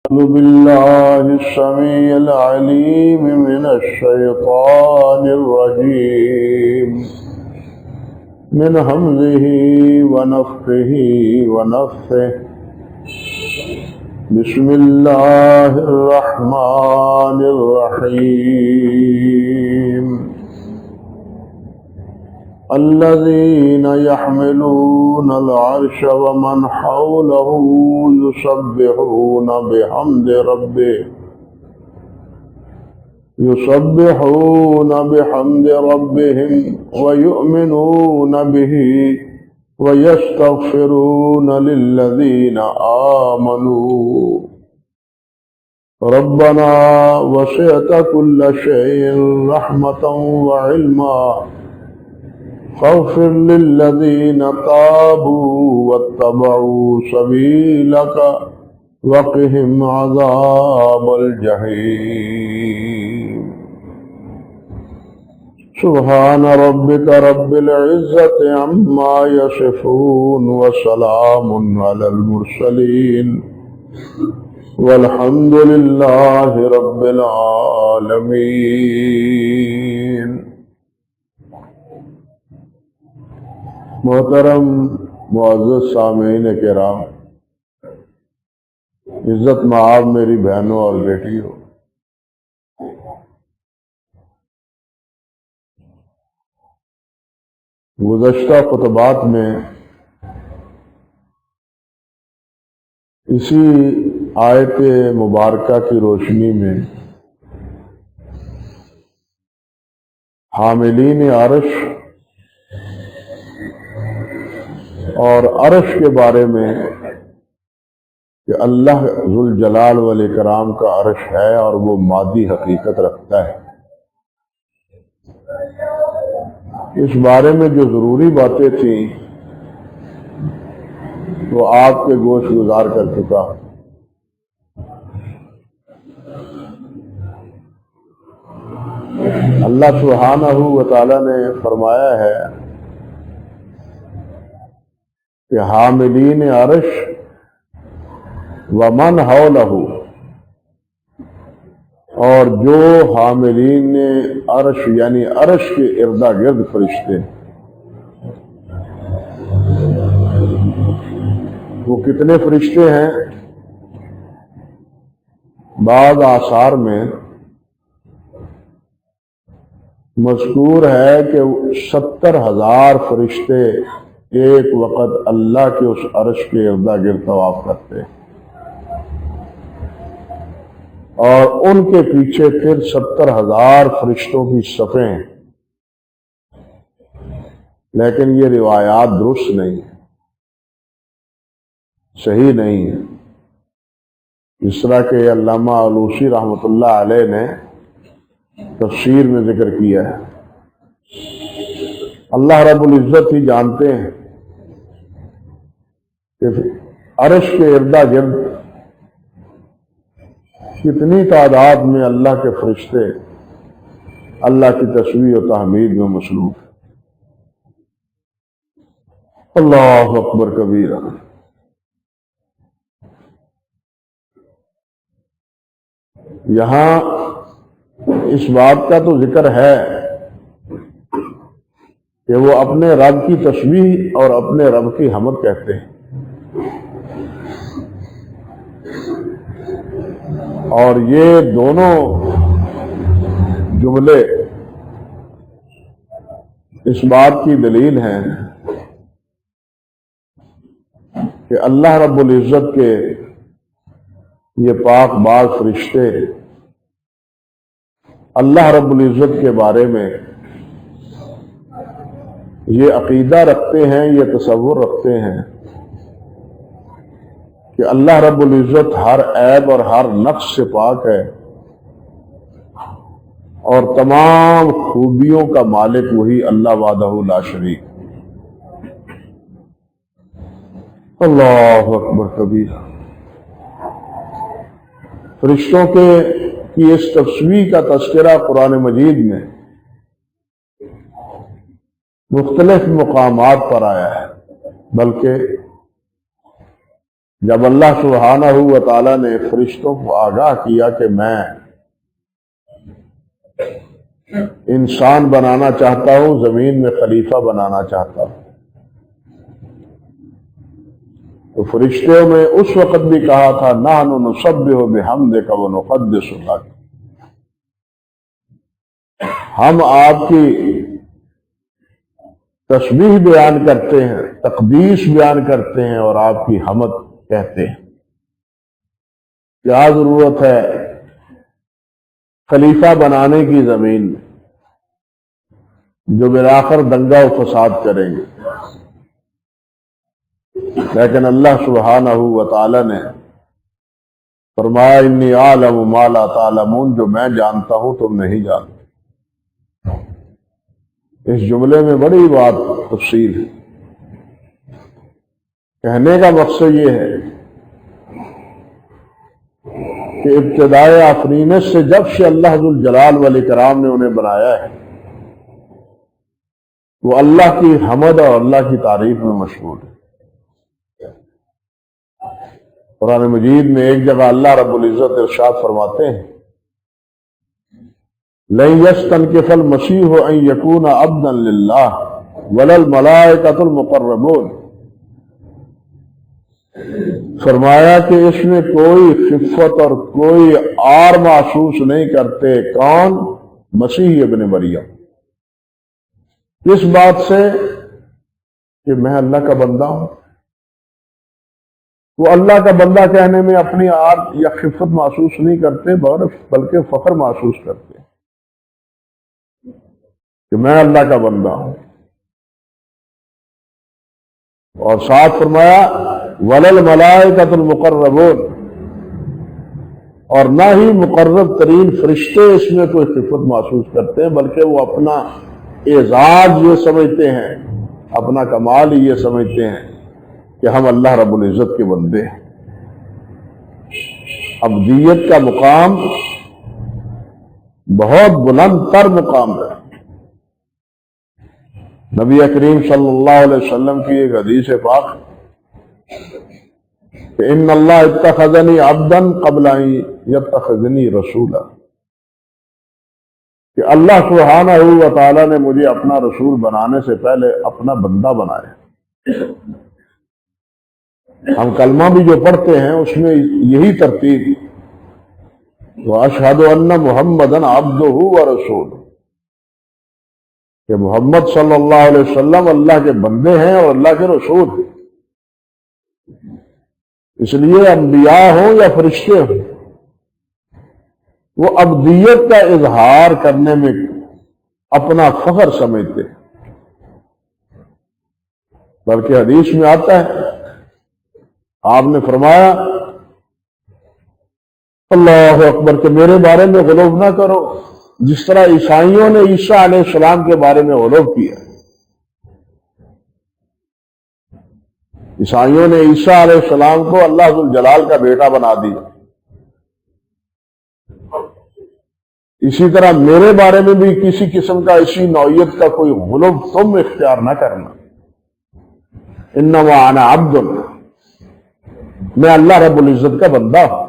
أعوذ بالله السميع العليم من الشيطان الرجيم من همزه ونفخه ونفثه بسم الله الرحمن الرحيم الذين يحملون العرش ومن حوله يسبحون بحمد ربهم ويؤمنون به ويستغفرون للذين آمنوا ربنا وسعت كل شيء رحمة وعلما فاغفر للذين تابوا واتبعوا سبيلك وقهم عذاب الجحيم سبحان ربك رب العزة عما يصفون وسلام على المرسلين والحمد لله رب العالمين۔ محترم معزز سامعین کرام، عزت مآب میری بہنوں اور بیٹیوں، گزشتہ خطبات میں اسی آیت مبارکہ کی روشنی میں حاملین عرش اور عرش کے بارے میں کہ اللہ ذوالجلال والاکرام کا عرش ہے اور وہ مادی حقیقت رکھتا ہے، اس بارے میں جو ضروری باتیں تھیں وہ آپ کے گوش گزار کر چکا۔ اللہ سبحانہ و تعالی نے فرمایا ہے کہ حاملین عرش ومن حولہ، اور جو حاملین عرش یعنی عرش کے اردا گرد فرشتے، وہ کتنے فرشتے ہیں؟ بعض آثار میں مذکور ہے کہ 70,000 فرشتے ایک وقت اللہ کے اس عرش کے اردا گرد طواف کرتے ہیں، اور ان کے پیچھے پھر 70,000 فرشتوں کی صفیں ہیں، لیکن یہ روایات درست نہیں ہیں، صحیح نہیں ہے۔ اس طرح کہ علامہ علوسی رحمۃ اللہ علیہ نے تفسیر میں ذکر کیا ہے، اللہ رب العزت ہی جانتے ہیں کہ عرش کے اردا گرد کتنی تعداد میں اللہ کے فرشتے اللہ کی تسبیح و تحمید میں مصروف ہیں۔ اللہ اکبر کبیرہ۔ یہاں اس بات کا تو ذکر ہے کہ وہ اپنے رب کی تسبیح اور اپنے رب کی حمد کہتے ہیں، اور یہ دونوں جملے اس بات کی دلیل ہیں کہ اللہ رب العزت کے یہ پاک باز فرشتے اللہ رب العزت کے بارے میں یہ عقیدہ رکھتے ہیں، یہ تصور رکھتے ہیں کہ اللہ رب العزت ہر عیب اور ہر نقص سے پاک ہے، اور تمام خوبیوں کا مالک وہی اللہ وحدہ لا شریک۔ اللہ اکبر کبیرہ۔ فرشتوں کی اس تصویر کا تذکرہ قرآن مجید میں مختلف مقامات پر آیا ہے، بلکہ جب اللہ سبحانہ و تعالیٰ نے فرشتوں کو آگاہ کیا کہ میں انسان بنانا چاہتا ہوں، زمین میں خلیفہ بنانا چاہتا ہوں، تو فرشتوں میں اس وقت بھی کہا تھا نحن نسبح بحمدک ونقدس لک، ہم آپ کی تسبیح بیان کرتے ہیں، تقدیس بیان کرتے ہیں اور آپ کی حمد کہتے ہیں۔ کیا ضرورت ہے خلیفہ بنانے کی زمین میں جو بالآخر دنگا و فساد کریں گے؟ لیکن اللہ سبحانہ و تعالی نے فرمایا انی اعلم ما لا تعلمون، جو میں جانتا ہوں تم نہیں جانتے۔ اس جملے میں بڑی بات تفصیل ہے۔ کہنے کا مقصد یہ ہے کہ ابتدائے آفرینت سے جب سے اللہ ذوالجلال والاکرام نے انہیں بنایا ہے، وہ اللہ کی حمد اور اللہ کی تعریف میں مشغول ہے۔ قرآن مجید میں ایک جگہ اللہ رب العزت ارشاد فرماتے ہیں لن يستنكف المسيح ان يكون عبدا لله ولا الملائكة المقربون، فرمایا کہ اس میں کوئی خفت اور کوئی عار محسوس نہیں کرتے۔ کون؟ مسیح ابن مریم۔ اس بات سے کہ میں اللہ کا بندہ ہوں، وہ اللہ کا بندہ کہنے میں اپنی عار یا خفت محسوس نہیں کرتے، بلکہ فخر محسوس کرتے کہ میں اللہ کا بندہ ہوں۔ اور ساتھ فرمایا وَلَا الْمَلَائِكَةُ الْمُقَرَّبُونَ، اور نہ ہی مقرب ترین فرشتے اس میں کوئی خفت محسوس کرتے ہیں، بلکہ وہ اپنا اعزاز یہ سمجھتے ہیں، اپنا کمال یہ سمجھتے ہیں کہ ہم اللہ رب العزت کے بندے ہیں۔ عبدیت کا مقام بہت بلند تر مقام ہے۔ نبی کریم صلی اللہ علیہ وسلم کی ایک حدیث پاک کہ ان اللہ اتخذنی عبدا قبل ان یتخذنی رسولا، کہ اللہ سبحانہ و تعالی نے مجھے اپنا رسول بنانے سے پہلے اپنا بندہ بنایا۔ ہم کلمہ بھی جو پڑھتے ہیں اس میں یہی ترتیب وَأَشْهَدُ أَنَّ مُحَمَّدًا عَبْدُهُ وَرَسُولُهُ، کہ محمد صلی اللہ علیہ وسلم اللہ کے بندے ہیں اور اللہ کے رسول ہیں۔ اس لیے انبیاء ہوں یا فرشتے ہوں، وہ عبدیت کا اظہار کرنے میں اپنا فخر سمجھتے ہیں، بلکہ حدیث میں آتا ہے آپ نے فرمایا اللہ اکبر کہ میرے بارے میں غلو نہ کرو جس طرح عیسائیوں نے عیسیٰ علیہ السلام کے بارے میں غلو کیا۔ عیسائیوں نے عیسیٰ علیہ السلام کو اللہ ذوالجلال کا بیٹا بنا دیا، اسی طرح میرے بارے میں بھی کسی قسم کا اسی نوعیت کا کوئی غلو تم اختیار نہ کرنا۔ انما انا عبد، میں اللہ رب العزت کا بندہ ہوں۔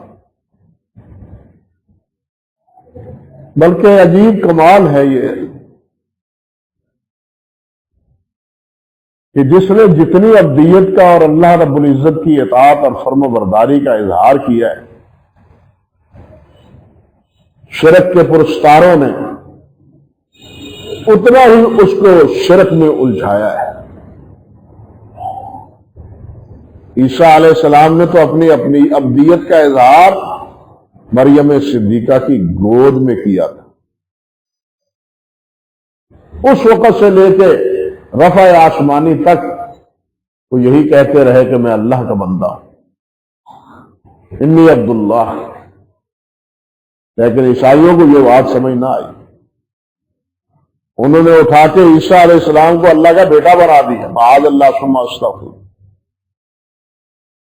بلکہ عجیب کمال ہے یہ کہ جس نے جتنی عبدیت کا اور اللہ رب العزت کی اطاعت اور فرم برداری کا اظہار کیا ہے، شرک کے پرستاروں نے اتنا ہی اس کو شرک میں الجھایا ہے۔ عیسیٰ علیہ السلام نے تو اپنی عبدیت کا اظہار مریم صدیقہ کی گود میں کیا تھا۔ اس وقت سے لے کے رفع آسمانی تک وہ یہی کہتے رہے کہ میں اللہ کا بندہ ہوں، انی عبداللہ۔ لیکن عیسائیوں کو یہ بات سمجھ نہ آئی، انہوں نے اٹھا کے عیسیٰ علیہ السلام کو اللہ کا بیٹا بنا دیا، معاذ اللہ ثم استغفر۔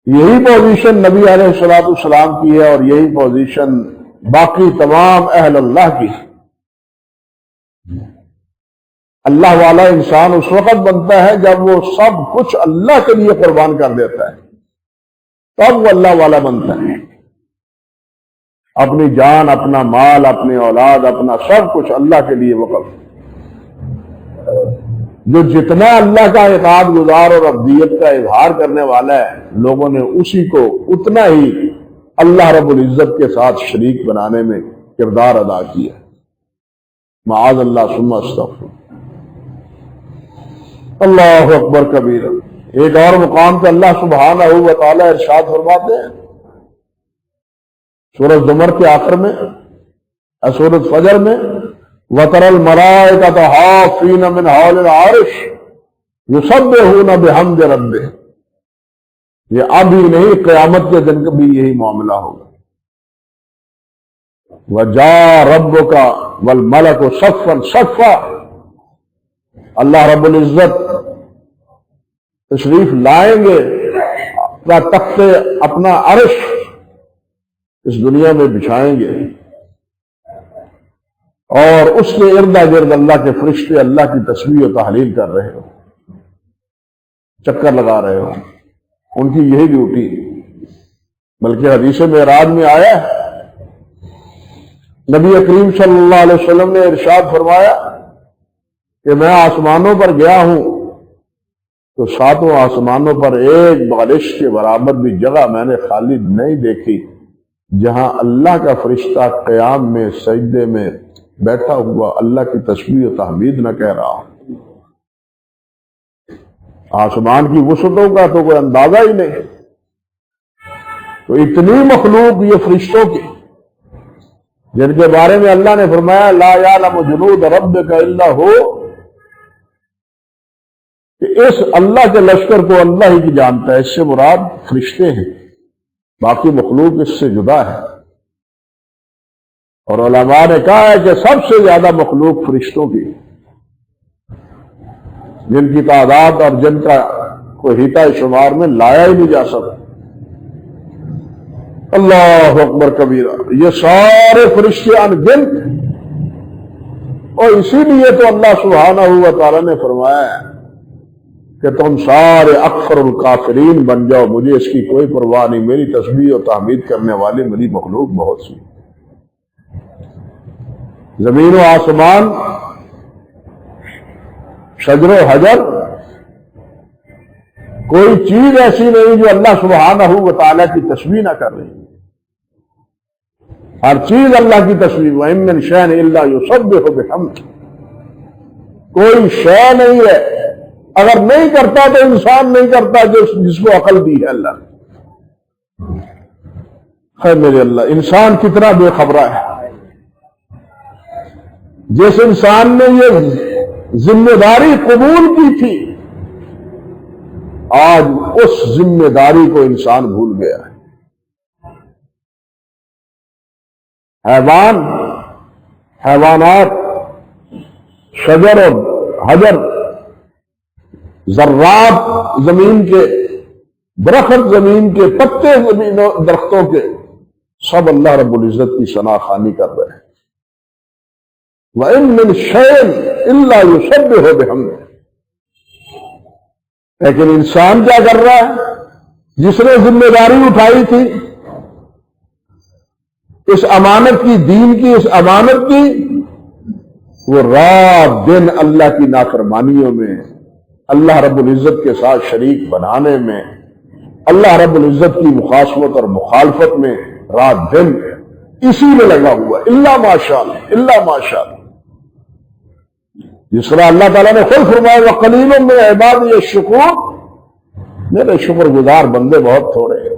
یہی پوزیشن نبی علیہ السلام کی ہے اور یہی پوزیشن باقی تمام اہل اللہ کی ہے۔ اللہ والا انسان اس وقت بنتا ہے جب وہ سب کچھ اللہ کے لیے قربان کر دیتا ہے، تب وہ اللہ والا بنتا ہے. اپنی جان، اپنا مال، اپنی اولاد، اپنا سب کچھ اللہ کے لیے وقف. جو جتنا اللہ کا اطاعت گزار اور عبودیت کا اظہار کرنے والا ہے، لوگوں نے اسی کو اتنا ہی اللہ رب العزت کے ساتھ شریک بنانے میں کردار ادا کیا. معاذ اللہ ثم استغفر. اللہ اکبر کبیرہ. ایک اور مقام پہ اللہ سبحانہ و تعالی ارشاد فرماتے ہیں سورۃ زمر کے آخر میں، سورۃ فجر میں، وَتَرَى الْمَلَائِكَةَ حَافِّينَ مِنْ حَوْلِ الْعَرْشِ يُسَبِّحُونَ بِحَمْدِ رَبِّهِمْ. یہ اب ہی نہیں، قیامت کے دن بھی یہی معاملہ ہوگا. وَجَاءَ رَبُّكَ وَالْمَلَكُ صَفًّا صَفًّا. اللہ رب العزت تشریف لائیں گے، اپنا تخت، اپنا عرش اس دنیا میں بچھائیں گے، اور اس کے ارد گرد اللہ کے فرشتے اللہ کی تسبیح و تحلیل کر رہے ہو، چکر لگا رہے ہو. ان کی یہی ڈیوٹی. بلکہ حدیث معراج میں آیا ہے، نبی کریم صلی اللہ علیہ وسلم نے ارشاد فرمایا کہ میں آسمانوں پر گیا ہوں تو ساتوں آسمانوں پر ایک بالش کے برابر بھی جگہ میں نے خالی نہیں دیکھی جہاں اللہ کا فرشتہ قیام میں سجدے میں بیٹھا ہوا اللہ کی تسبیح و تحمید نہ کہہ رہا. آسمان کی وسعتوں کا تو کوئی اندازہ ہی نہیں. تو اتنی مخلوق یہ فرشتوں کی، جن کے بارے میں اللہ نے فرمایا لا یعلم جنود ربک الا ہو، کہ اس اللہ کے لشکر کو اللہ ہی کی جانتا ہے. اس سے مراد فرشتے ہیں، باقی مخلوق اس سے جدا ہے. اور علماء نے کہا ہے کہ سب سے زیادہ مخلوق فرشتوں کی، جن کی تعداد اور جن کا کوئی حیطہ شمار میں لایا ہی نہیں جا سکتا. اللہ اکبر کبیرہ. یہ سارے فرشتے ان گنت، اور اسی لیے تو اللہ سبحانہ و تعالی نے فرمایا ہے کہ تم سارے اکثر الکافرین بن جاؤ، مجھے اس کی کوئی پرواہ نہیں، میری تسبیح و تحمید کرنے والے میری مخلوق بہت سی. زمین و آسمان، شجر و حجر، کوئی چیز ایسی نہیں جو اللہ سبحانہ و تعالیٰ کی تسبیح نہ کر رہی. ہر چیز اللہ کی تسبیح. وَإِن مِّن شَيْءٍ إِلَّا يُسَبِّحُ بِحَمْدِهِ. کوئی شے نہیں ہے، اگر نہیں کرتا تو انسان نہیں کرتا جس کو عقل دی ہے اللہ نے. خیر میرے اللہ، انسان کتنا بے خبرہ ہے. جس انسان نے یہ ذمہ داری قبول کی تھی، آج اس ذمہ داری کو انسان بھول گیا ہے. حیوانات، شجر اور حجر، ذرات زمین کے، درخت زمین کے، پتے زمین درختوں کے، سب اللہ رب العزت کی ثنا خوانی کر رہے ہیں. وَإِن مِّن شَيْءٍ إِلَّا يُسَبِّحُ بِحَمْدِهِ. لیکن انسان کیا کر رہا ہے؟ جس نے ذمہ داری اٹھائی تھی اس امانت کی، دین کی اس امانت کی، وہ رات دن اللہ کی نافرمانیوں میں، اللہ رب العزت کے ساتھ شریک بنانے میں، اللہ رب العزت کی مخاصمت اور مخالفت میں رات دن اسی میں لگا ہوا ہے. الا ماشاءاللہ، الا ماشاءاللہ. جس طرح اللہ تعالیٰ نے خود فرمایا وَقَلِيلٌ مِّنْ عِبَادِيَ الشُّكُورُ، میرے شکر گزار بندے بہت تھوڑے ہیں.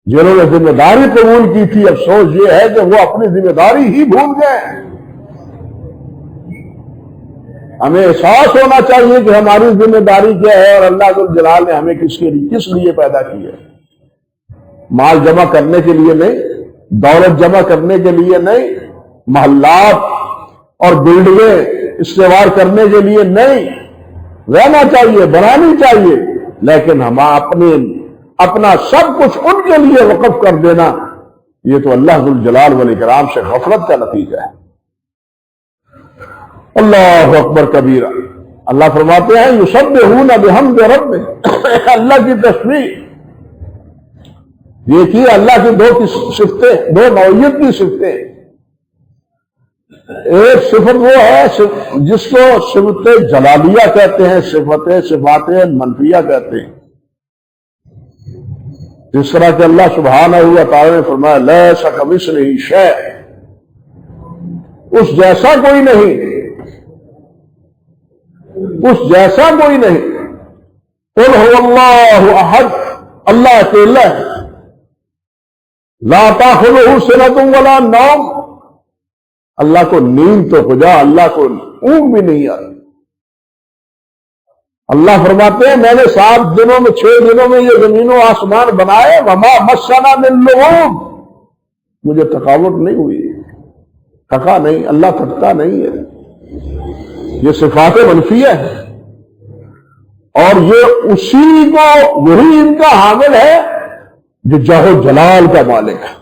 جنہوں نے ذمہ داری قبول کی تھی، افسوس یہ ہے کہ وہ اپنی ذمہ داری ہی بھول گئے. ہمیں احساس ہونا چاہیے کہ ہماری ذمہ داری کیا ہے، اور اللہ ذو الجلال نے ہمیں کس لیے پیدا کی ہے. مال جمع کرنے کے لیے نہیں، دولت جمع کرنے کے لیے نہیں، محلات اور بلڈنگیں استوار کرنے کے لیے نہیں. رہنا چاہیے، بنانی چاہیے، لیکن ہم اپنا سب کچھ ان کے لیے وقف کر دینا، یہ تو اللہ ذو الجلال والاکرام سے غفلت کا نتیجہ ہے. اللہ اکبر کبیرہ. اللہ فرماتے ہیں یسبحون بحمد ربہم، اللہ کی تسبیح دیکھیے اللہ کی دو صفتیں، دو نوعیت کی صفتیں. ایک صفت وہ ہے جس کو صفت جلالیہ کہتے ہیں، صفات منفیہ کہتے ہیں. جس طرح کہ اللہ سبحانہ و تعالی نے فرمایا لیس کمثلہ شیء، اس جیسا کوئی نہیں، اس جیسا کوئی نہیں. قل هو اللہ احد، اللہ اکیلا ہے. لا تاخذہ سنۃ ولا نوم، اللہ کو نیند تو خدا، اللہ کو اونگ بھی نہیں آتی. اللہ فرماتے ہیں میں نے 7 دنوں میں 6 دنوں میں یہ زمین و آسمان بنائے، وما مسنا من لغوب، مجھے تھکاوٹ نہیں ہوئی، تھکا نہیں، اللہ تھکتا نہیں ہے. یہ صفات منفیہ ہے، اور یہ اسی کو، وہی ان کا حامل ہے جو جاہ و جلال کا مالک ہے،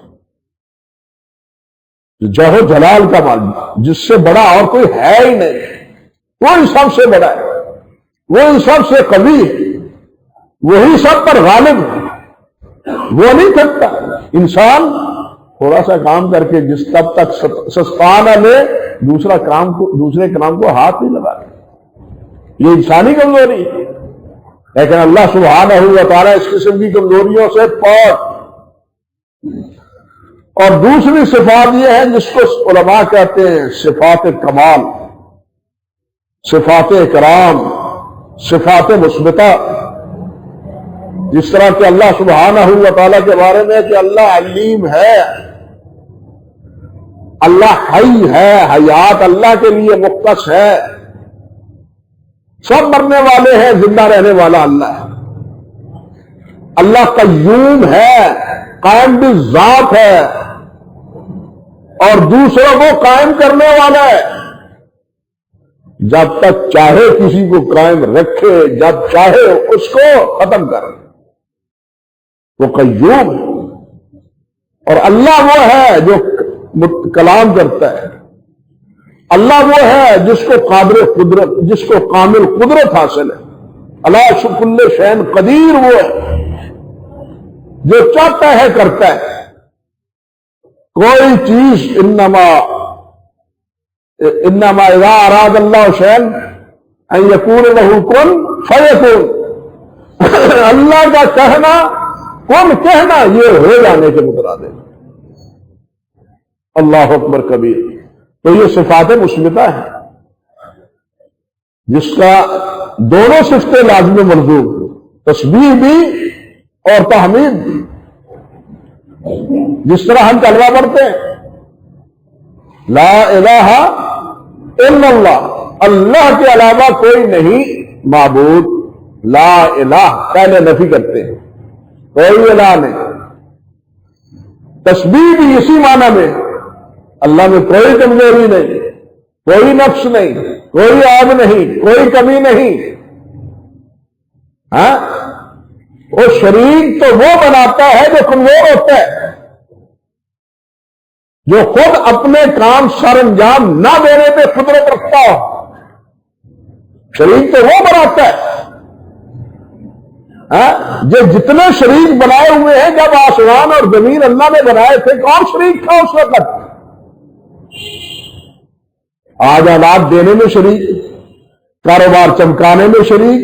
جو جاہ و جلال کا مالک، جس سے بڑا اور کوئی ہے ہی نہیں. وہی سب سے بڑا ہے، وہی سب سے قوی ہے، وہی سب پر غالب ہے، وہ نہیں تھکتا. انسان تھوڑا سا کام کر کے جس تب تک سستا نہ لے دوسرے کام کو ہاتھ نہیں لگاتا، یہ انسانی کمزوری ہے. لیکن اللہ سبحانہ و تعالی اس قسم کی کمزوریوں سے پاک. اور دوسری صفات یہ ہے جس کو علماء کہتے ہیں صفات کمال، صفات اکرام، صفات مثبتہ. جس طرح کہ اللہ سبحانہ و تعالی کے بارے میں کہ اللہ علیم ہے، اللہ حی ہے، حیات اللہ کے لیے مختص ہے، سب مرنے والے ہیں، زندہ رہنے والا اللہ ہے. اللہ قیوم ہے، قائم بالذات ہے، اور دوسروں کو قائم کرنے والا ہے. جب تک چاہے کسی کو قائم رکھے، جب چاہے اس کو ختم کر، وہ قیوم ہے. اور اللہ وہ ہے جو کلام کرتا ہے، اللہ وہ ہے جس کو قادر قدرت، جس کو کامل قدرت حاصل ہے. اللہ کل شیء قدیر وہ ہے جو چاہتا ہے کرتا ہے. کوئی چیز انما اذا اراد اللہ شیئا ان یکون لہ کن فیکون، اللہ کا کہنا، کن کہنا، یہ ہو جانے کے مترادف. اللہ اکبر کبیر. تو یہ صفات مثبتہ ہے جس کا دونوں صفتیں لازم ملزوم، تسبیح بھی اور تحمید بھی. جس طرح ہم کلمہ پڑھتے ہیں لا الہ الا اللہ، اللہ کے علاوہ کوئی نہیں معبود. لا الہ پہلے نفی کرتے ہیں، کوئی الہ نہیں. تسبیح بھی اسی معنی میں، اللہ میں کوئی کمزوری نہیں، کوئی نقص نہیں، کوئی عیب نہیں، کوئی کمی نہیں. ہاں، وہ شریک تو وہ بناتا ہے جو کمزور ہوتا ہے، جو خود اپنے کام سر انجام نہ دینے پہ قدرت رکھتا ہو. شریک تو وہ بناتا ہے. جو جتنے شریک بنائے ہوئے ہیں، جب آسمان اور زمین اللہ نے بنائے تھے، کون شریک تھا اس وقت؟ آج اولاد دینے میں شریک، کاروبار چمکانے میں شریک،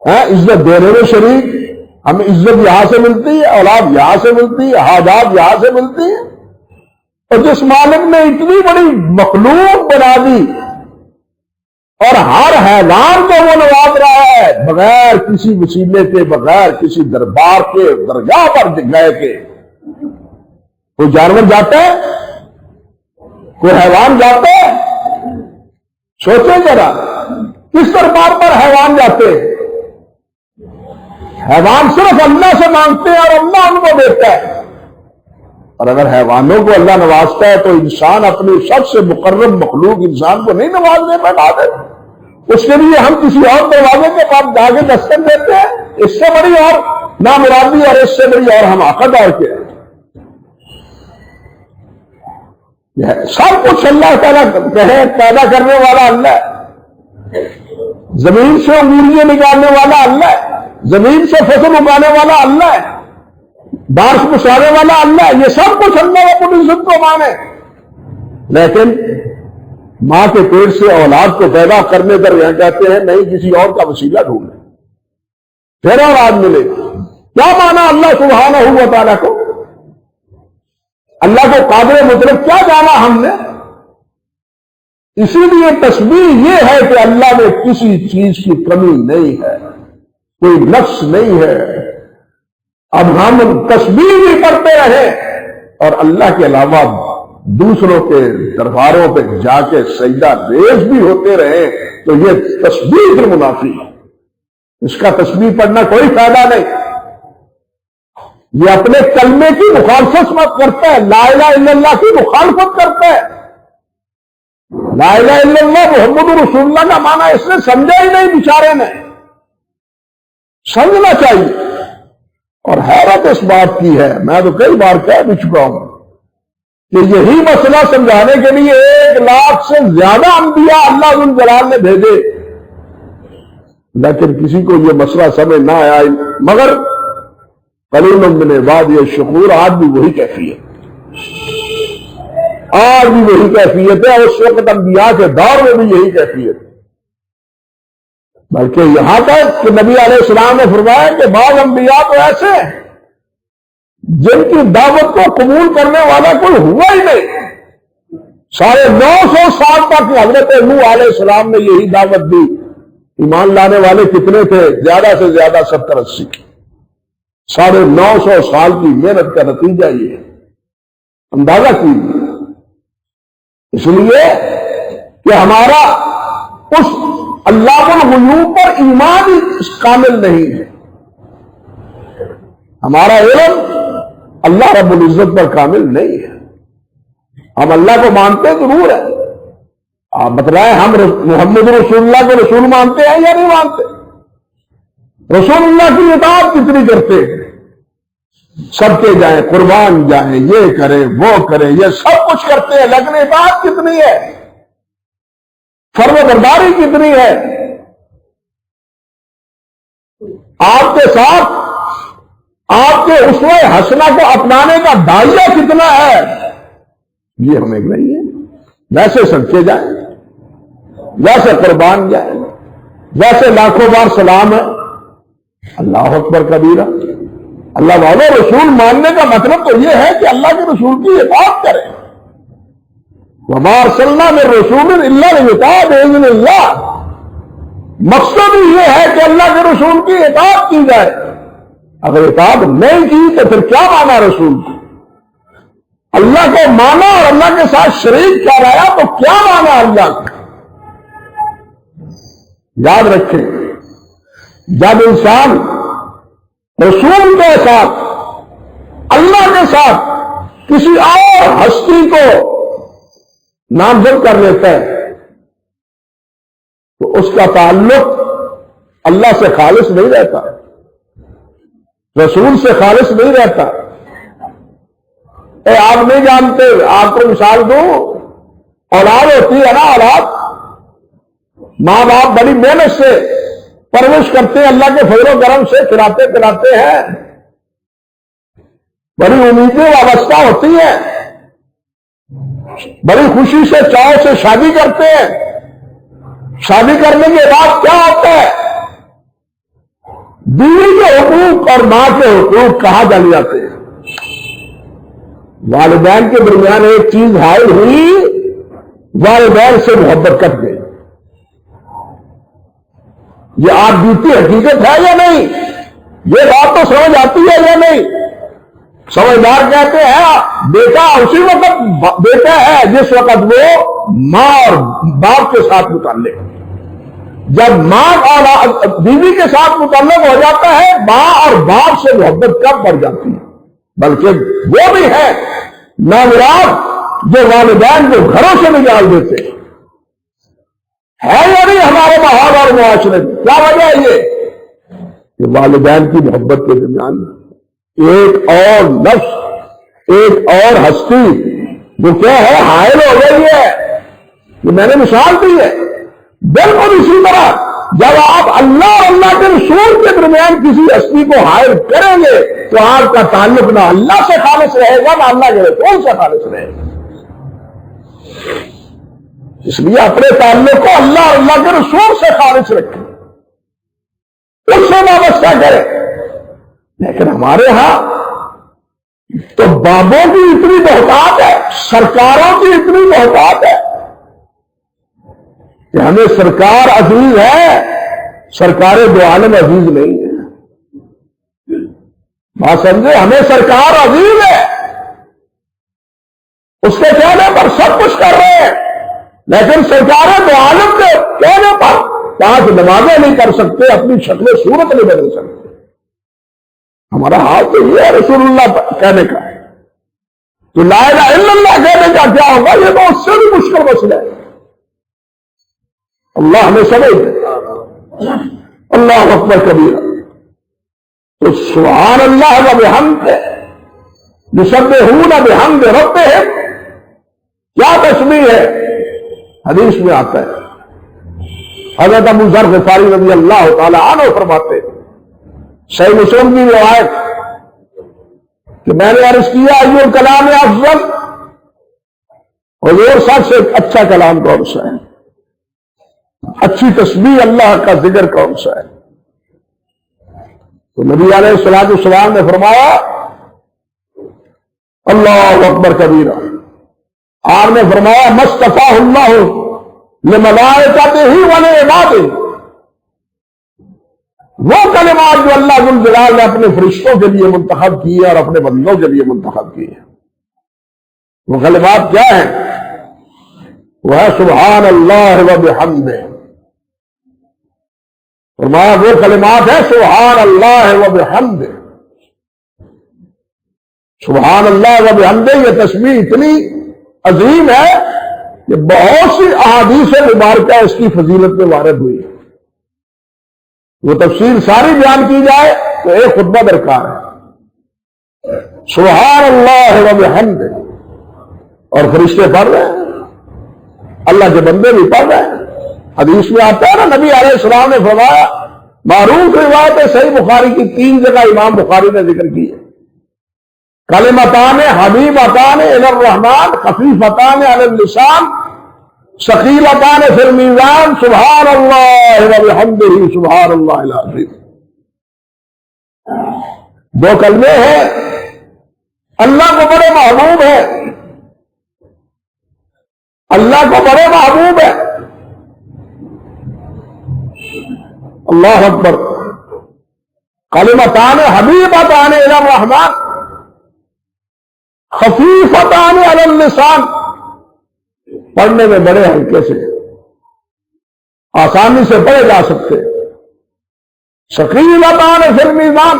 عزت دینے میں شریک. ہمیں عزت یہاں سے ملتی ہے، اولاد یہاں سے ملتی ہے، حاجات یہاں سے ملتی ہے. اور جس مالک نے اتنی بڑی مخلوق بنا دی اور ہر حیوان کو وہ نواز رہا ہے بغیر کسی وسیلے کے، بغیر کسی دربار کے، درگاہ پر گئے کے. کوئی جانور جاتا ہے؟ کوئی حیوان جاتا ہے؟ سوچیں ذرا، کس دربار پر حیوان جاتے ہیں؟ حیوان صرف اللہ سے مانگتے ہیں اور اللہ ان کو دیتا ہے. اور اگر حیوانوں کو اللہ نوازتا ہے تو انسان اپنی سب سے مقرب مخلوق انسان کو نہیں نوازنے پہ ڈالے. اس کے لیے ہم کسی اور دروازے کے پاس جا کے دستک دیتے ہیں. اس سے بڑی اور نامرادی اور اس سے بڑی اور حماقت اور کیا ہے؟ سب کچھ اللہ تعالیٰ پیدا کرنے والا اللہ ہے. زمین سے انگوریاں نکالنے والا اللہ ہے، زمین سے فصل اگانے والا اللہ ہے. بارش بسانے والا اللہ، یہ سب کچھ اللہ رب العزت کو مانے، لیکن ماں کے پیٹ سے اولاد کو پیدا کرنے پر یہاں کہتے ہیں نہیں، کسی اور کا وسیلہ ڈھونڈیں پھر اولاد ملے گی۔ کیا مانا اللہ سبحانہ و تعالیٰ کو؟ اللہ کو قادر مطلق کیا جانا ہم نے؟ اسی لیے تسبیح یہ ہے کہ اللہ میں کسی چیز کی کمی نہیں ہے، کوئی نقص نہیں ہے۔ اب ہم تسبیح بھی کرتے رہیں اور اللہ کے علاوہ دوسروں کے درباروں پہ جا کے سجدہ ریز بھی ہوتے رہے تو یہ تسبیح کے منافی ہے، اس کا تسبیح پڑھنا کوئی فائدہ نہیں۔ یہ اپنے کلمے کی مخالفت مت کرتا ہے، لا الہ الا اللہ کی مخالفت کرتا ہے۔ لا الہ الا اللہ محمد رسول اللہ کا معنی اس نے سمجھا ہی نہیں، بیچارے نے سمجھنا چاہیے۔ اور حیرت اس بات کی ہے، میں تو کئی بار کہہ بھی چکا ہوں کہ یہی مسئلہ سمجھانے کے لیے 1,00,000 سے زیادہ انبیاء اللہ ذو الجلال نے بھیجے، لیکن کسی کو یہ مسئلہ سمجھ نہ آیا۔ مگر قلیل من عبادی الشکور، آج بھی وہی کیفیت، آج بھی وہی کیفیت ہے، اس وقت انبیاء کے دور میں بھی یہی کیفیت، بلکہ یہاں تک کہ نبی علیہ السلام نے فرمایا کہ بعض انبیاء تو ایسے ہیں جن کی دعوت کو قبول کرنے والا کوئی ہوا ہی نہیں۔ 950 سال تک حضرت نوح علیہ السلام نے یہی دعوت دی، ایمان لانے والے کتنے تھے؟ زیادہ سے زیادہ 70-80۔ 950 سال کی محنت کا نتیجہ یہ ہے، اندازہ کیجیے۔ اس لیے کہ ہمارا اس اللہ الغیوب پر ایمان ہی کامل نہیں ہے، ہمارا علم اللہ رب العزت پر کامل نہیں ہے۔ ہم اللہ کو مانتے ضرور ہیں، آپ بتلائیں ہم محمد رسول اللہ کو رسول مانتے ہیں یا نہیں مانتے؟ رسول اللہ کی اطاعت کتنی کرتے ہیں؟ سب کے جائیں، قربان جائیں، یہ کریں وہ کریں، یہ سب کچھ کرتے ہیں، لیکن اطاعت کتنی ہے؟ فرما برداری کتنی ہے؟ آپ کے ساتھ آپ کے اسوہ حسنہ کو اپنانے کا داعیہ کتنا ہے؟ یہ ہمیں نہیں ہے۔ ویسے صدقے جائیں، ویسے قربان جائیں، ویسے لاکھوں بار سلام ہے، اللہ اکبر کبیرہ۔ اللہ والوں، رسول ماننے کا مطلب تو یہ ہے کہ اللہ کے رسول کی اطاعت کریں۔ وما ارسلنا من رسول الا لیطاع باذن اللہ، مقصد ہی یہ ہے کہ اللہ کے رسول کی اطاعت کی جائے۔ اگر اطاعت نہیں کی تو پھر کیا مانا رسول کو؟ اللہ کو مانا اور اللہ کے ساتھ شریک ٹھہرایا تو کیا مانا اللہ کا؟ یاد رکھیں، جب انسان رسول کے ساتھ، اللہ کے ساتھ کسی اور ہستی کو نامزد کر لیتا ہے تو اس کا تعلق اللہ سے خالص نہیں رہتا، رسول سے خالص نہیں رہتا۔ آپ نہیں جانتے، آپ کو مثال دوں، اولاد ہوتی ہے نا، اولاد ماں باپ بڑی محنت سے پرورش کرتے ہیں، اللہ کے فضل و کرم سے کھلاتے پلاتے ہیں، بڑی امیدیں وابستہ ہوتی ہیں، بڑی خوشی سے چاؤ سے شادی کرتے ہیں۔ شادی کرنے کے بعد کیا ہوتا ہے؟ بیوی کے حقوق اور ماں کے حقوق کہاں جل جاتے ہیں؟ والدین کے درمیان ایک چیز حائل ہوئی، والدین سے محبت کٹ گئی۔ یہ آپ بیتی حقیقت ہے یا نہیں؟ یہ بات تو سمجھ آتی ہے یا نہیں؟ سمجھدار کہتے ہیں بیٹا اسی وقت بیٹا ہے جس وقت وہ ماں اور باپ کے ساتھ متعلق، جب ماں اور بیوی کے ساتھ متعلق ہو جاتا ہے، ماں اور باپ سے محبت کم پڑ جاتی ہے۔ بلکہ وہ بھی ہے نامراد جو والدین کو گھروں سے نکال دیتے ہے یا نہیں ہمارے ماحول اور معاشرے میں؟ کیا وجہ ہے یہ کہ والدین کی محبت کے درمیان ایک اور نفس، ایک اور ہستی جو کیا ہے حائل ہو گئی ہے۔ یہ میں نے مثال دی ہے۔ بالکل اسی طرح جب آپ اللہ اور اللہ کے رسول کے درمیان کسی ہستی کو حائل کریں گے تو آپ کا تعلق نہ اللہ سے خالص رہے گا نہ اللہ کے رسول سے خالص رہے گا. اس لیے اپنے تعلق کو اللہ اور اللہ کے رسول سے خالص رکھیں، اس سے وابستہ کریں. لیکن ہمارے ہاں تو بابوں کی اتنی بہتات ہے، سرکاروں کی اتنی بہتات ہے کہ ہمیں سرکار عزیز ہے، سرکار دو عالم عزیز نہیں ہے. بات سمجھے، ہمیں سرکار عزیز ہے، اس کے کہنے پر سب کچھ کر رہے ہیں، لیکن سرکار دو عالم کے کہنے پر 5 نمازیں نہیں کر سکتے، اپنی شکل و صورت نہیں بدل سکتے. ہمارا حال تو یہ ہے رسول اللہ کہنے کا، تو لا الہ الا اللہ کہنے کا کیا ہوگا؟ یہ تو اس سے بھی مشکل مسئلہ ہے. اللہ ہمیں سمجھ دے. اللہ اکبر کبیرہ. تو سبحان اللہ و بحمدہ یسبحون بحمد ربہم کیا تسبیح ہے؟ حدیث میں آتا ہے، حضرت ابو ذر غفاری رضی اللہ تعالی عنہ فرماتے ہیں، صحیح مسلم کی روایت، کہ میں نے عرض کیا ایو الکلام افضل، حضور سب سے اچھا کلام کون سا ہے، اچھی تسبیح اللہ کا ذکر کون سا ہے؟ تو نبی علیہ الصلوۃ والسلام نے فرمایا اللہ اکبر کبیرہ. آپ نے فرمایا مصطفیٰ اللہ لملائکتہ ولعبادہ، وہ کلمات جو اللہ ذو الجلال نے اپنے فرشتوں کے لیے منتخب کیے اور اپنے بندوں کے لیے منتخب کیے. وہ کلمات کیا ہیں؟ وہ ہے سبحان اللہ و بحمدہ. فرمایا وہ کلمات ہیں سبحان اللہ و بحمدہ. سبحان اللہ و بحمدہ یہ تسبیح اتنی عظیم ہے کہ بہت سی احادیث مبارکہ اس کی فضیلت میں وارد ہوئی ہے. وہ تفصیل ساری بیان کی جائے تو ایک خطبہ درکار ہے. سبحان اللہ و بحمدہ، اور فرشتے پڑھ رہے ہیں، اللہ کے بندے بھی پڑھ رہے ہیں. حدیث میں آتا ہے نا، نبی علیہ السلام نے فرمایا، معروف روایت ہے صحیح بخاری کی 3 جگہ امام بخاری نے ذکر کی ہے، کلمتان حبیبتان الی الرحمن خفیفتان علی اللسان ثقیلتان فی المیزان سبحان اللہ و بحمدہ سبحان اللہ العظیم. 2 کلمے ہیں، اللہ کو بڑے محبوب ہے، اللہ کو بڑے محبوب ہے. اللہ اکبر. کلمتان حبیبتان الی الرحمن خفیفتان علی اللسان، پڑھنے میں بڑے ہلکے سے آسانی سے پڑھے جا سکتے، ثقیلتان فی المیزان،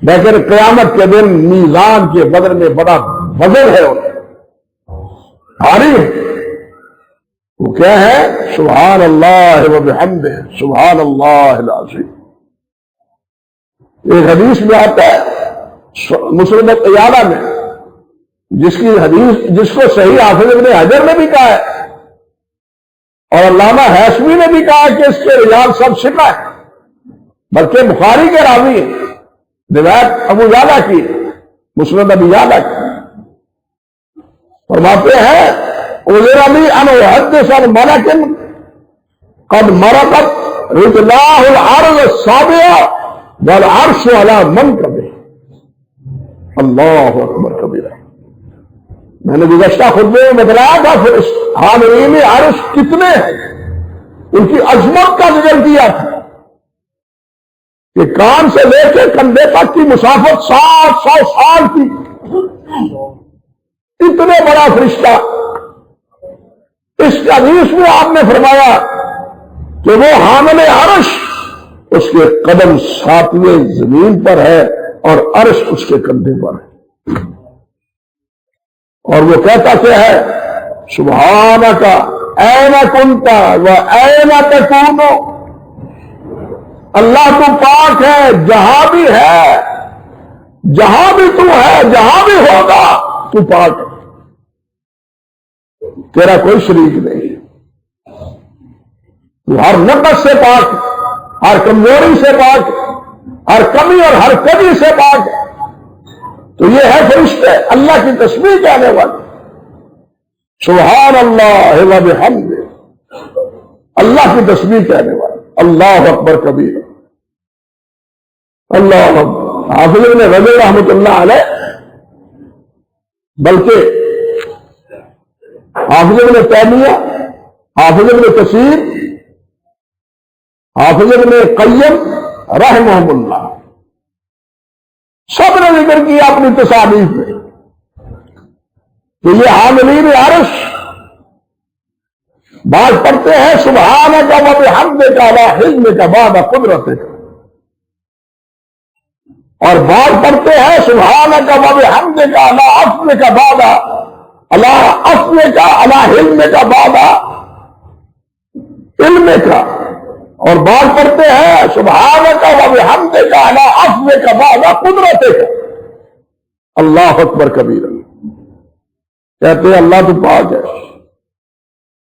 لیکن قیامت کے دن میزان کے بدن میں بڑا وزن ہے، بھاری ہے. وہ کیا ہے؟ سبحان اللہ و بحمدہ سبحان اللہ العظیم. ایک حدیث میں آتا ہے مسلم قیادہ میں، جس کی حدیث جس کو صحیح حافظ ابن حجر نے بھی کہا ہے اور علامہ ہیثمی نے بھی کہا کہ اس کے رجال سب ثقہ ہے، بلکہ بخاری کے راوی ہیں، روایت ابو یعلا کی، مسند ابو یعلا کی. فرماتے ہیں اذن لی ان احدث عن ملک قد مرقت رجلاه الارض السابعہ والعرش علی منکبہ. اللہ اکبر کبیرہ. میں نے گزشتہ خطبے میں بتلایا تھا حاملین عرش کتنے ہیں، ان کی عظمت کا ذکر کیا تھا کہ کان سے لے کے کندھے تک کی مسافت 700 سال کی. اتنے بڑا فرشتہ. اس حدیث میں آپ نے فرمایا کہ وہ حامل عرش، اس کے قدم 7ویں زمین پر ہے اور عرش اس کے کندھے پر ہے، اور وہ کہتا کیا ہے؟ سبحانک این کنت و این تکون. اللہ تو پاک ہے، جہاں بھی ہے، جہاں بھی تو ہے، جہاں بھی ہوگا تو پاک ہے، تیرا کوئی شریک نہیں. تو ہر نقص سے پاک، ہر کمزوری سے پاک، ہر کمی اور ہر کمی سے پاک ہے. تو یہ ہے فرشتے اللہ کی تسبیح کہنے والے. سبحان اللہ و بحمدہ، اللہ کی تسبیح کہنے والے. اللہ اکبر کبیر. اللہ اکبر. حافظ ابن رجب رحمۃ اللہ علیہ، بلکہ حافظ ابن تیمیہ، حافظ ابن کثیر، حافظ ابن قیم رحمہم اللہ، سب نے ذکر کیا اپنی تصانیف میں کہ یہ حاملین عرش بعض پڑھتے ہیں سبحانک و بحمدک علی حلمک بعد قدرتک، اور بعض پڑھتے ہیں سبحانک و بحمدک علی عفوک بعد علی عفوک علی حلمک بعد علمک، اور بعض پڑھتے ہیں سبحانک و بحمدک علی عفوک بعد قدرتک. اللہ اکبر کبیرا. کہتے ہیں اللہ تو پاک ہے،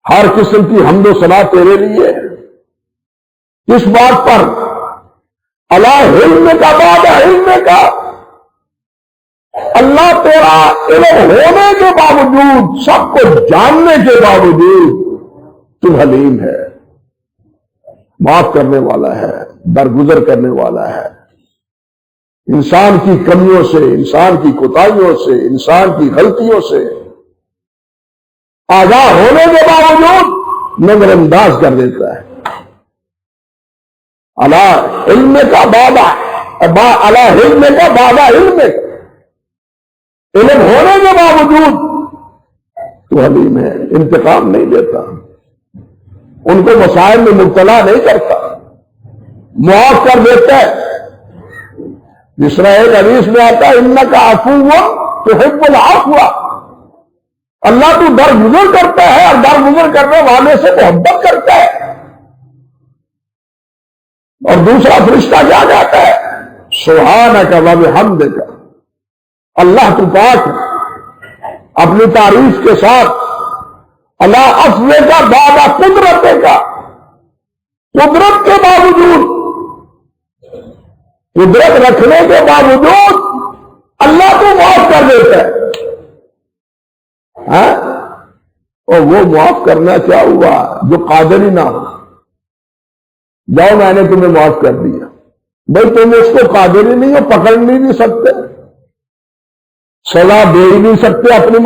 ہر قسم کی حمد و ثنا تیرے لیے ہے. کس بات پر؟ علی علمک بعد علمک، اللہ تیرا علم ہونے کے باوجود، سب کو جاننے کے باوجود تو حلیم ہے، معاف کرنے والا ہے، درگزر کرنے والا ہے. انسان کی کمیوں سے، انسان کی کوتاہیوں سے، انسان کی غلطیوں سے آگاہ ہونے کے باوجود نظر انداز کر دیتا ہے. اللہ علم کا بابا، اللہ علم کا بابا، علم ہونے کے باوجود تو حلیم ہے، انتقام نہیں لیتا، ان کو مسائل میں مبتلا نہیں کرتا، معاف کر دیتا ہے. جس طرح ایک حدیث میں آتا ہے انک عفو تحب العفو، اللہ تو درگزر کرتا ہے اور درگزر کرنے والے سے محبت کرتا ہے. اور دوسرا فرشتہ کیا کہتا ہے؟ سبحانک و بحمدک، اللہ تو پاک ہے اپنی تعریف کے ساتھ. اللہ عفو کا بعد قدرت کا، قدرت کے باوجود، قدرت رکھنے کے باوجود اللہ کو معاف کر دیتا ہے. اور وہ معاف کرنا کیا ہوا جو قادر ہی نہ ہو. جاؤ میں نے تمہیں معاف کر دیا، بھائی تم اس کو قادر ہی نہیں ہو، پکڑ نہیں سکتے، سزا دے ہی نہیں سکتے اپنی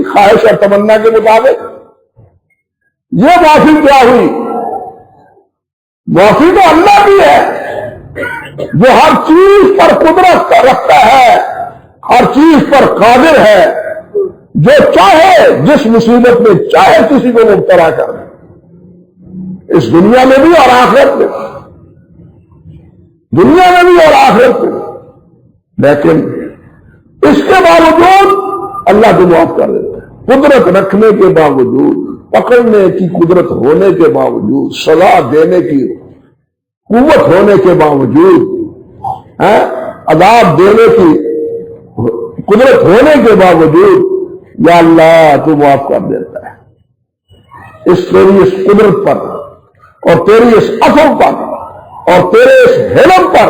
خواہش اور تمنا کے مطابق. یہ معافی کیا ہوئی؟ معافی تو اللہ کی ہے جو ہر چیز پر قدرت رکھتا ہے، ہر چیز پر قادر ہے، جو چاہے جس مصیبت میں چاہے کسی کو مبتلا کر دے، اس دنیا میں بھی اور آخرت میں، دنیا میں بھی اور آخرت میں. لیکن اس کے باوجود اللہ کو معاف کر دیتا ہے. قدرت رکھنے کے باوجود، پکڑنے کی قدرت ہونے کے باوجود، سزا دینے کی قوت ہونے کے باوجود، عذاب دینے کی قدرت ہونے کے باوجود، یا اللہ تو معاف کر دیتا ہے. تیری اس قدرت پر اور تیری اس عفو پر اور تیرے اس حلم پر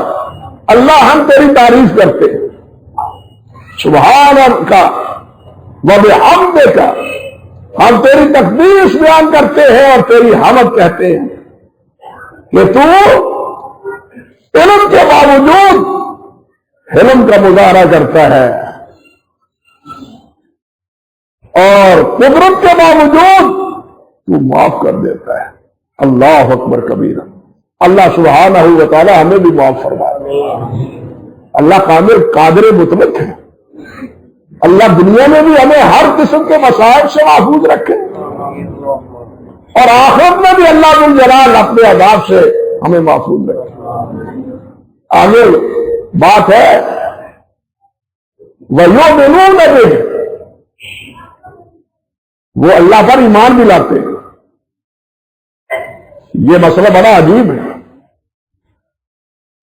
اللہ ہم تیری تعریف کرتے ہیں. سبحان کا و بحمدک، ہم تیری تقدیس بیان کرتے ہیں اور تیری حمد کہتے ہیں کہ تو علم کے باوجود حلم کا مظاہرہ کرتا ہے اور قدرت کے باوجود تو معاف کر دیتا ہے. اللہ اکبر کبیرہ. اللہ سبحانہ و تعالی ہمیں بھی معاف فرمائے. اللہ کامل قادر مطلق ہے. اللہ دنیا میں بھی ہمیں ہر قسم کے مسائل سے محفوظ رکھے اور آخرت میں بھی اللہ ذو الجلال اپنے عذاب سے ہمیں محفوظ رکھے. آگے بات ہے وَيُؤْمِنُونَ بِهِ، وہ اللہ پر ایمان بھی لاتے ہیں. یہ مسئلہ بڑا عجیب ہے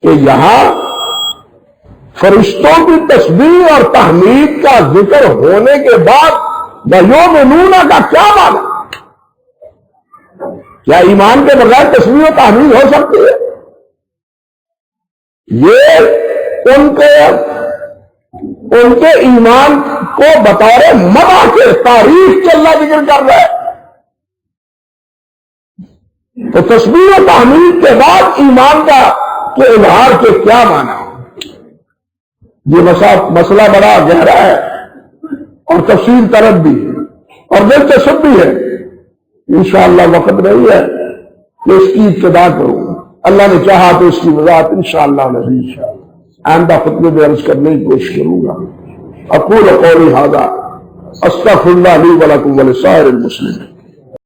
کہ یہاں فرشتوں کی تسبیح اور تحمید کا ذکر ہونے کے بعد وَيُؤْمِنُونَ کا کیا معنی؟ کیا ایمان کے بغیر تسبیح و تحمید ہو سکتی ہے؟ یہ ان کے ایمان کو بطور مدح کے تعریف کے اللہ ذکر کر رہا ہے. تو تسبیح و تحمید کے بعد ایمان کا کے اظہار کے کیا معنی؟ یہ مسئلہ بڑا گہرا ہے اور تفصیل طلب بھی ہے اور دلچسپ بھی ہے. انشاءاللہ وقت نہیں ہے کہ اس کی ابتدا کروں. اللہ نے چاہا تو اس کی وضاحت انشاءاللہ نبی آئندہ خطبے میں عرض کرنے کی کوشش کروں گا. اقول قولی ھذا استغفر اللہ لی ولکم ولسائر المسلمین.